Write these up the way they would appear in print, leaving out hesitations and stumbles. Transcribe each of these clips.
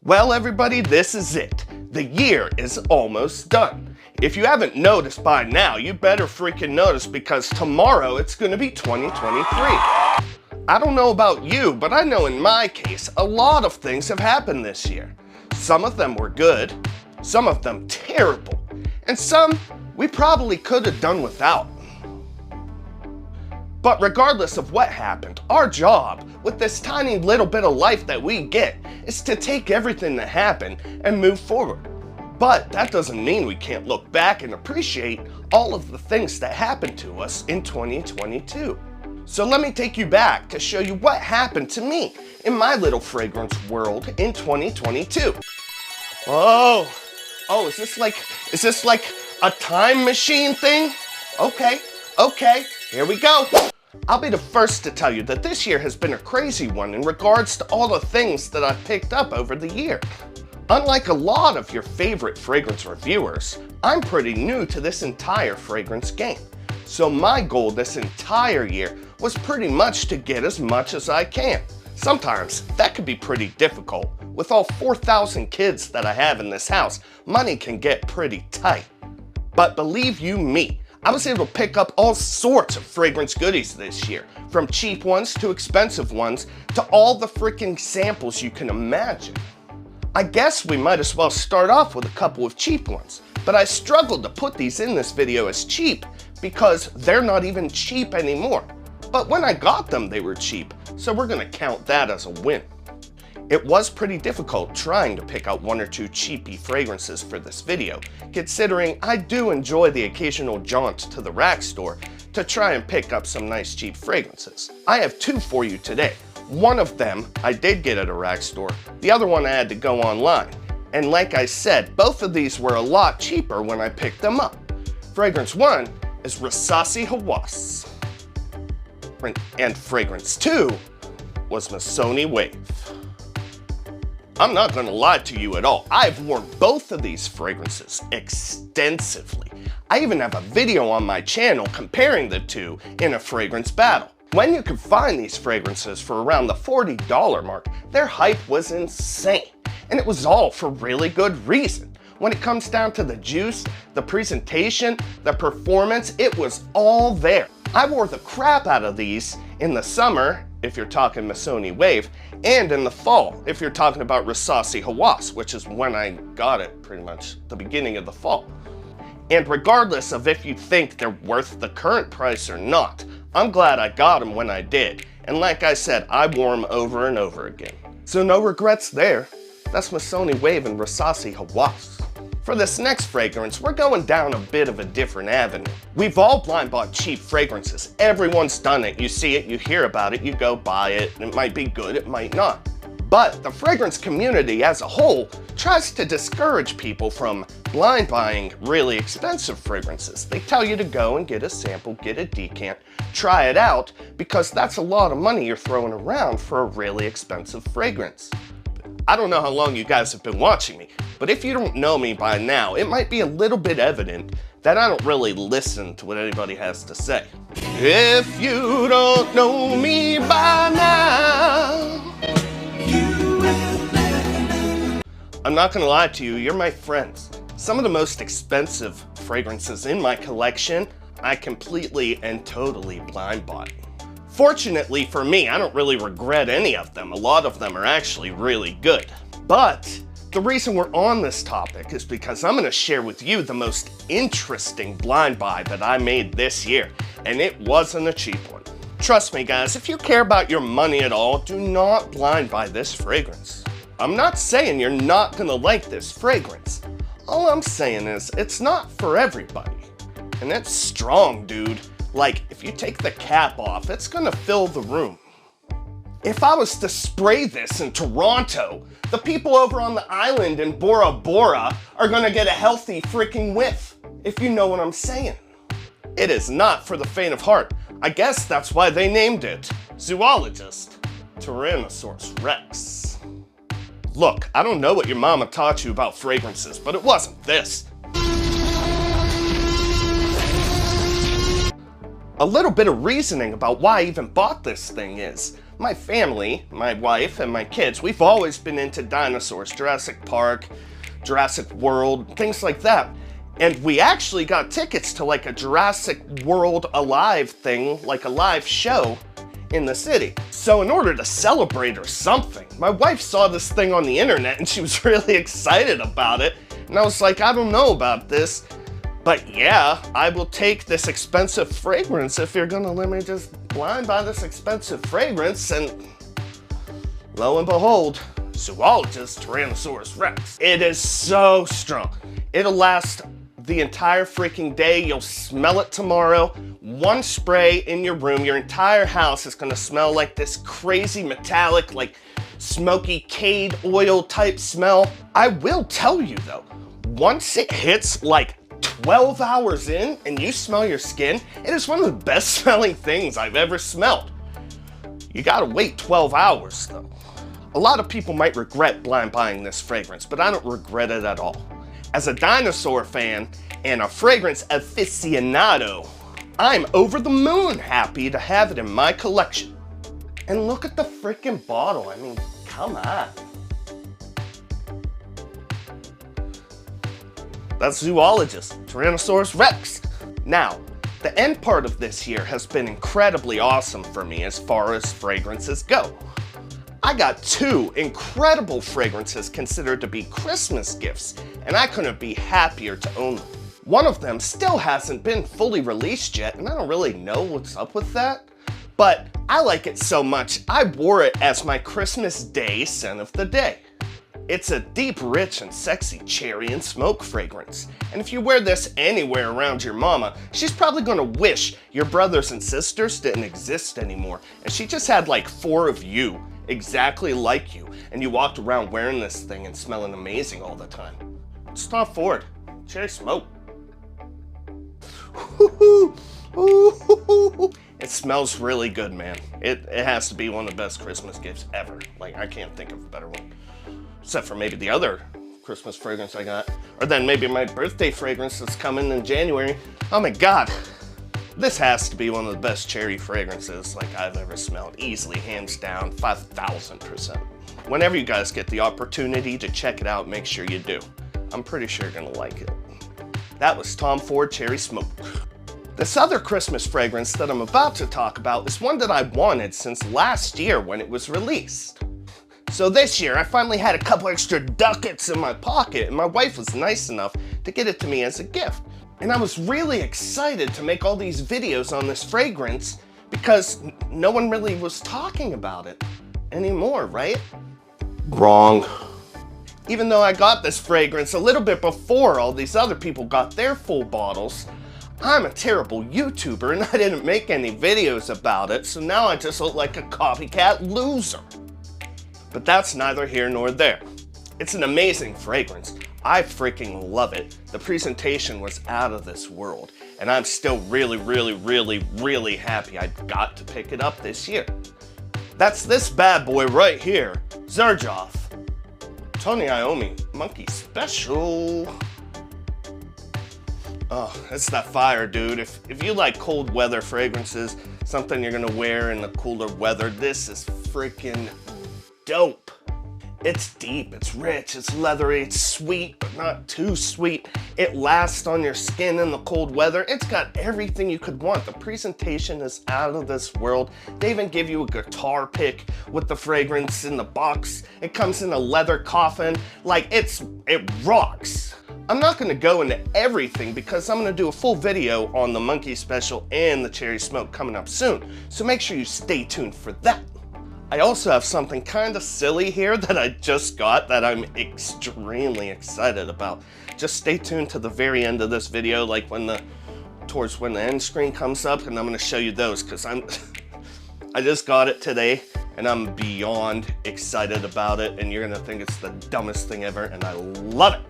Well, everybody, this is it. The year is almost done. If you haven't noticed by now, you better freaking notice because tomorrow it's gonna be 2023. I don't know about you, but I know in my case, a lot of things have happened this year. Some of them were good, some of them terrible, and some we probably could have done without. But regardless of what happened, our job with this tiny little bit of life that we get is to take everything that happened and move forward. But that doesn't mean we can't look back and appreciate all of the things that happened to us in 2022. So let me take you back to show you what happened to me in my little fragrance world in 2022. Oh, is this like a time machine thing? Okay, here we go. I'll be the first to tell you that this year has been a crazy one in regards to all the things that I've picked up over the year. Unlike a lot of your favorite fragrance reviewers, I'm pretty new to this entire fragrance game. So my goal this entire year was pretty much to get as much as I can. Sometimes that could be pretty difficult. With all 4,000 kids that I have in this house, money can get pretty tight. But believe you me, I was able to pick up all sorts of fragrance goodies this year, from cheap ones to expensive ones to all the freaking samples you can imagine. I guess we might as well start off with a couple of cheap ones, but I struggled to put these in this video as cheap because they're not even cheap anymore. But when I got them, they were cheap, so we're gonna count that as a win. It was pretty difficult trying to pick out one or two cheapy fragrances for this video, considering I do enjoy the occasional jaunt to the rack store to try and pick up some nice cheap fragrances. I have two for you today. One of them I did get at a rack store, the other one I had to go online. And like I said, both of these were a lot cheaper when I picked them up. Fragrance 1 is Rasasi Hawass. And fragrance 2 was Missoni Wave. I'm not gonna lie to you at all. I've worn both of these fragrances extensively. I even have a video on my channel comparing the two in a fragrance battle. When you could find these fragrances for around the $40 mark, their hype was insane. And it was all for really good reason. When it comes down to the juice, the presentation, the performance, it was all there. I wore the crap out of these in the summer, if you're talking Missoni Wave, and in the fall, if you're talking about Rasasi Hawass, which is when I got it, pretty much the beginning of the fall. And regardless of if you think they're worth the current price or not, I'm glad I got them when I did. And like I said, I wore them over and over again. So no regrets there. That's Missoni Wave and Rasasi Hawass. For this next fragrance, we're going down a bit of a different avenue. We've all blind bought cheap fragrances. Everyone's done it. You see it, you hear about it, you go buy it. It might be good, it might not. But the fragrance community as a whole tries to discourage people from blind buying really expensive fragrances. They tell you to go and get a sample, get a decant, try it out, because that's a lot of money you're throwing around for a really expensive fragrance. I don't know how long you guys have been watching me, but if you don't know me by now, it might be a little bit evident that I don't really listen to what anybody has to say. If you don't know me by now, I'm not gonna lie to you, you're my friends. Some of the most expensive fragrances in my collection, I completely and totally blind bought. Fortunately for me, I don't really regret any of them. A lot of them are actually really good. But the reason we're on this topic is because I'm gonna share with you the most interesting blind buy that I made this year, and it wasn't a cheap one. Trust me guys, if you care about your money at all, do not blind buy this fragrance. I'm not saying you're not gonna like this fragrance. All I'm saying is it's not for everybody. And it's strong, dude. Like, if you take the cap off, it's gonna fill the room. If I was to spray this in Toronto, the people over on the island in Bora Bora are gonna get a healthy freaking whiff, if you know what I'm saying. It is not for the faint of heart. I guess that's why they named it Zoologist Tyrannosaurus Rex. Look, I don't know what your mama taught you about fragrances, but it wasn't this. A little bit of reasoning about why I even bought this thing is, My family, my wife, and my kids, we've always been into dinosaurs, Jurassic Park, Jurassic World, things like that. And we actually got tickets to like a Jurassic World Alive thing, like a live show in the city. So in order to celebrate or something, my wife saw this thing on the internet and she was really excited about it. And I was like, I don't know about this, but yeah, I will take this expensive fragrance if you're gonna let me just blind buy this expensive fragrance. And lo and behold, Zoologist Tyrannosaurus Rex. It is so strong. It'll last the entire freaking day. You'll smell it tomorrow. One spray in your room, your entire house is gonna smell like this crazy metallic, like smoky cade oil type smell. I will tell you though, once it hits like 12 hours in and you smell your skin, it is one of the best smelling things I've ever smelled. You gotta wait 12 hours though. A lot of people might regret blind buying this fragrance, but I don't regret it at all. As a dinosaur fan and a fragrance aficionado, I'm over the moon happy to have it in my collection. And look at the freaking bottle, I mean, come on. That's Zoologist Tyrannosaurus Rex. Now, the end part of this year has been incredibly awesome for me as far as fragrances go. I got 2 incredible fragrances considered to be Christmas gifts, and I couldn't be happier to own them. One of them still hasn't been fully released yet, and I don't really know what's up with that, but I like it so much I wore it as my Christmas Day scent of the day. It's a deep, rich, and sexy cherry and smoke fragrance, and if you wear this anywhere around your mama, she's probably gonna wish your brothers and sisters didn't exist anymore, and she just had like 4 of you exactly like you, and you walked around wearing this thing and smelling amazing all the time. It's Tom Ford, Cherry Smoke. It smells really good, man. It has to be one of the best Christmas gifts ever. Like, I can't think of a better one. Except for maybe the other Christmas fragrance I got. Or then maybe my birthday fragrance that's coming in January. Oh my God. This has to be one of the best cherry fragrances like I've ever smelled. Easily, hands down, 5,000%. Whenever you guys get the opportunity to check it out, make sure you do. I'm pretty sure you're gonna like it. That was Tom Ford Cherry Smoke. This other Christmas fragrance that I'm about to talk about is one that I wanted since last year when it was released. So this year, I finally had a couple extra ducats in my pocket, and my wife was nice enough to get it to me as a gift. And I was really excited to make all these videos on this fragrance because no one really was talking about it anymore, right? Wrong. Even though I got this fragrance a little bit before all these other people got their full bottles, I'm a terrible YouTuber and I didn't make any videos about it, so now I just look like a copycat loser. But that's neither here nor there. It's an amazing fragrance. I freaking love it. The presentation was out of this world, and I'm still really happy I got to pick it up this year. That's this bad boy right here, Xerjoff Tony Iommi Monkey Special. Oh, it's that fire, dude. If you like cold weather fragrances, something you're gonna wear in the cooler weather, this is freaking dope. It's deep, it's rich, it's leathery, it's sweet, but not too sweet. It lasts on your skin in the cold weather. It's got everything you could want. The presentation is out of this world. They even give you a guitar pick with the fragrance in the box. It comes in a leather coffin. Like, it rocks. I'm not gonna go into everything because I'm gonna do a full video on the Monkey Special and the Cherry Smoke coming up soon. So make sure you stay tuned for that. I also have something kind of silly here that I just got that I'm extremely excited about. Just stay tuned to the very end of this video, like towards when the end screen comes up, and I'm gonna show you those because I just got it today and I'm beyond excited about it, and you're gonna think it's the dumbest thing ever, and I love it.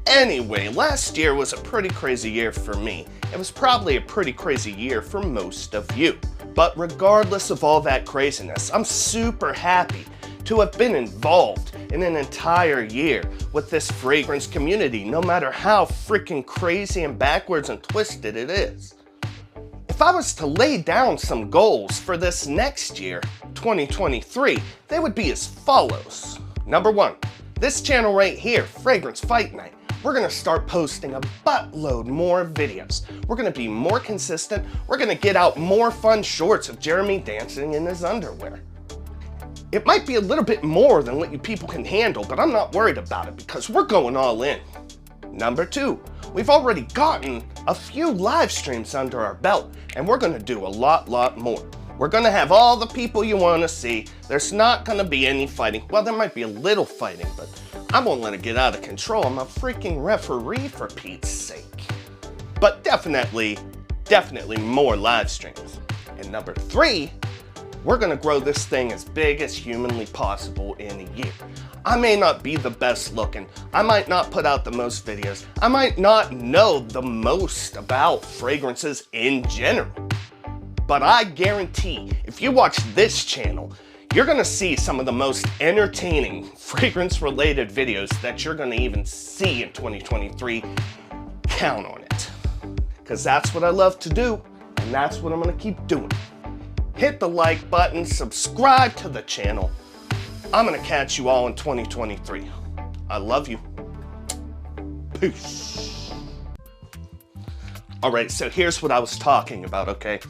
Anyway, last year was a pretty crazy year for me. It was probably a pretty crazy year for most of you. But regardless of all that craziness, I'm super happy to have been involved in an entire year with this fragrance community, no matter how freaking crazy and backwards and twisted it is. If If I was to lay down some goals for this next year, 2023, they would be as follows. Number 1, this channel right here, Fragrance Fight Night. We're gonna start posting a buttload more videos. We're gonna be more consistent. We're gonna get out more fun shorts of Jeremy dancing in his underwear. It might be a little bit more than what you people can handle, but I'm not worried about it because we're going all in. Number 2, we've already gotten a few live streams under our belt, and we're gonna do a lot more. We're gonna have all the people you wanna see. There's not gonna be any fighting. Well, there might be a little fighting, but I won't let it get out of control. I'm a freaking referee, for Pete's sake. But definitely more live streams. And number 3, we're gonna grow this thing as big as humanly possible in a year. I may not be the best looking. I might not put out the most videos. I might not know the most about fragrances in general. But I guarantee, if you watch this channel, you're gonna see some of the most entertaining fragrance-related videos that you're gonna even see in 2023. Count on it. Because that's what I love to do, and that's what I'm gonna keep doing. Hit the like button, subscribe to the channel. I'm gonna catch you all in 2023. I love you. Peace. All right, so here's what I was talking about, okay?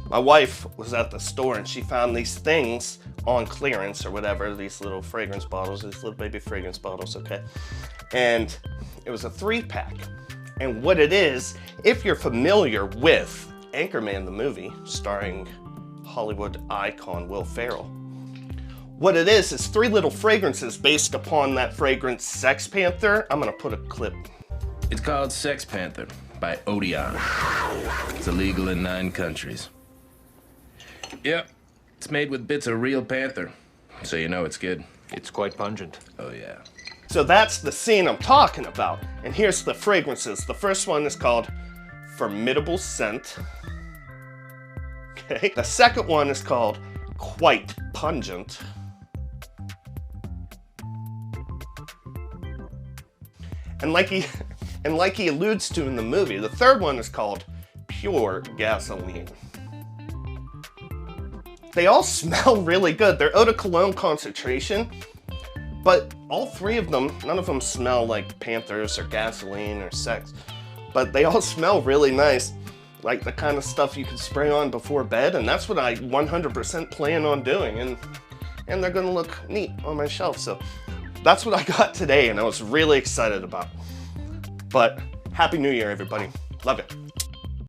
My wife was at the store and she found these things on clearance or whatever, these little fragrance bottles, these little baby fragrance bottles, okay? And it was a 3-pack. And what it is, if you're familiar with Anchorman the movie, starring Hollywood icon Will Ferrell, what it is 3 little fragrances based upon that fragrance Sex Panther. I'm gonna put a clip. It's called Sex Panther by Odeon. It's illegal in 9 countries. Yep, it's made with bits of real panther, so you know it's good. It's quite pungent. Oh yeah. So that's the scene I'm talking about. And here's the fragrances. The first one is called Formidable Scent. Okay. The second one is called Quite Pungent. And like he alludes to in the movie, the third one is called Pure Gasoline. They all smell really good. They're eau de cologne concentration, but all 3 of them, none of them smell like Panthers or gasoline or sex, but they all smell really nice, like the kind of stuff you can spray on before bed, and that's what I 100% plan on doing, and they're gonna look neat on my shelf, so that's what I got today, and I was really excited about. But Happy New Year, everybody. Love it.